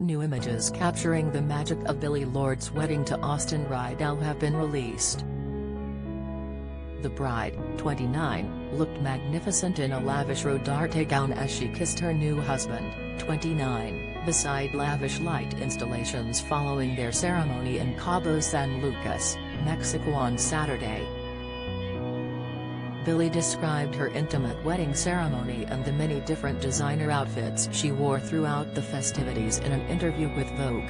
New images capturing the magic of Billie Lourd's wedding to Austen Rydell have been released. The bride, 29, looked magnificent in a lavish Rodarte gown as she kissed her new husband, 29, beside lavish light installations following their ceremony in Cabo San Lucas, Mexico on Saturday. Billie described her intimate wedding ceremony and the many different designer outfits she wore throughout the festivities in an interview with Vogue.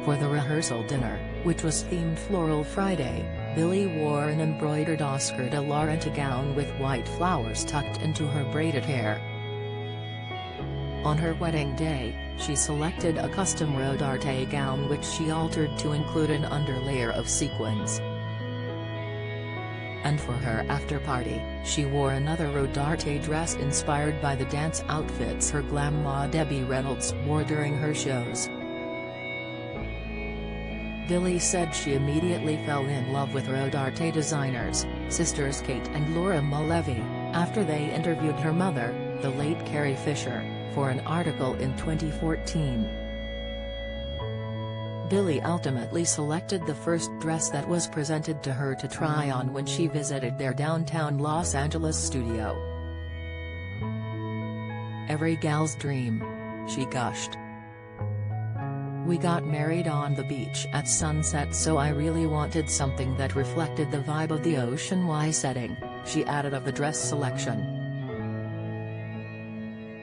For the rehearsal dinner, which was themed Floral Friday, Billie wore an embroidered Oscar de la Renta gown with white flowers tucked into her braided hair. On her wedding day, she selected a custom Rodarte gown which she altered to include an underlayer of sequins. And for her after-party, she wore another Rodarte dress inspired by the dance outfits her glam ma Debbie Reynolds wore during her shows. Billie said she immediately fell in love with Rodarte designers, sisters Kate and Laura Mulleavy, after they interviewed her mother, the late Carrie Fisher, for an article in 2014. Billie ultimately selected the first dress that was presented to her to try on when she visited their downtown Los Angeles studio. "Every gal's dream," she gushed. "We got married on the beach at sunset, so I really wanted something that reflected the vibe of the Ocean Y setting," she added of the dress selection.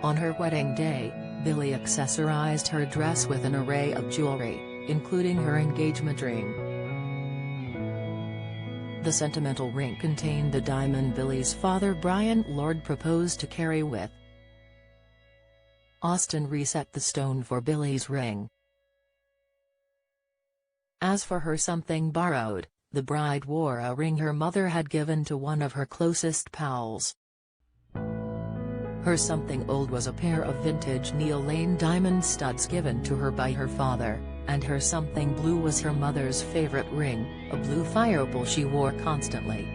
On her wedding day, Billie accessorized her dress with an array of jewelry, including her engagement ring. The sentimental ring contained the diamond Billie's father Billie Lourd proposed to Carrie with. Austen reset the stone for Billie's ring. As for her something borrowed, the bride wore a ring her mother had given to one of her closest pals. Her something old was a pair of vintage Neil Lane diamond studs given to her by her father, and her something blue was her mother's favorite ring, a blue fireball she wore constantly.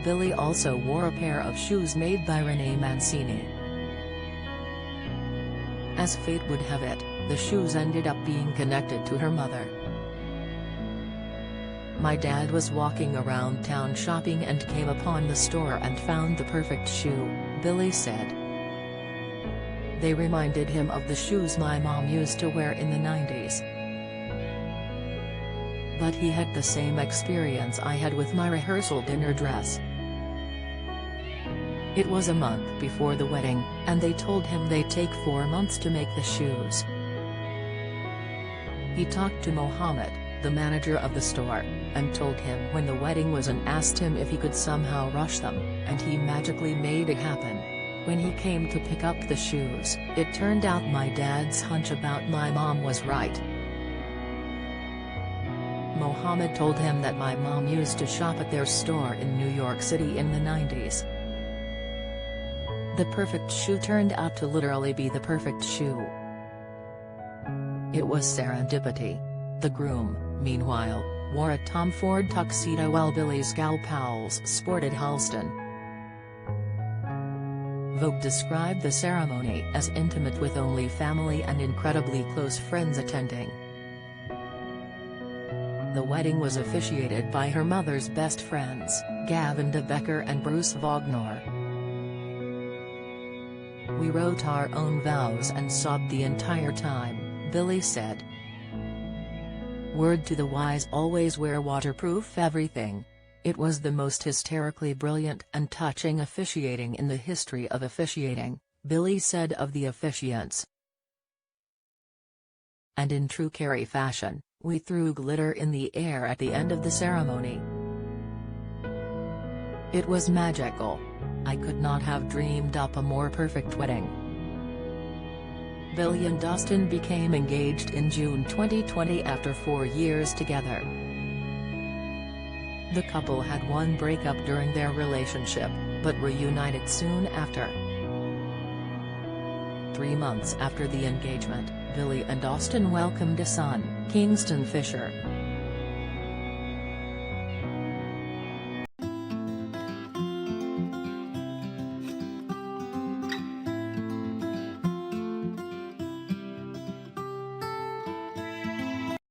Billie also wore a pair of shoes made by René Mancini. As fate would have it, the shoes ended up being connected to her mother. "My dad was walking around town shopping and came upon the store and found the perfect shoe," Billie said. "They reminded him of the shoes my mom used to wear in the 90s. But he had the same experience I had with my rehearsal dinner dress. It was a month before the wedding, and they told him they'd take 4 months to make the shoes. He talked to Mohammed, the manager of the store, and told him when the wedding was and asked him if he could somehow rush them, and he magically made it happen. When he came to pick up the shoes, it turned out my dad's hunch about my mom was right. Mohammed told him that my mom used to shop at their store in New York City in the 90s. The perfect shoe turned out to literally be the perfect shoe. It was serendipity." The groom, meanwhile, wore a Tom Ford tuxedo while Billie's gal pals sported Halston. Vogue described the ceremony as intimate with only family and incredibly close friends attending. The wedding was officiated by her mother's best friends, Gavin de Becker and Bruce Wagner. "We wrote our own vows and sobbed the entire time," Billie said. "Word to the wise, always wear waterproof everything. It was the most hysterically brilliant and touching officiating in the history of officiating," Billie said of the officiants. "And in true Carrie fashion, we threw glitter in the air at the end of the ceremony. It was magical. I could not have dreamed up a more perfect wedding." Billie and Austen became engaged in June 2020 after 4 years together. The couple had one breakup during their relationship, but reunited soon after. 3 months after the engagement, Billie and Austen welcomed a son, Kingston Fisher.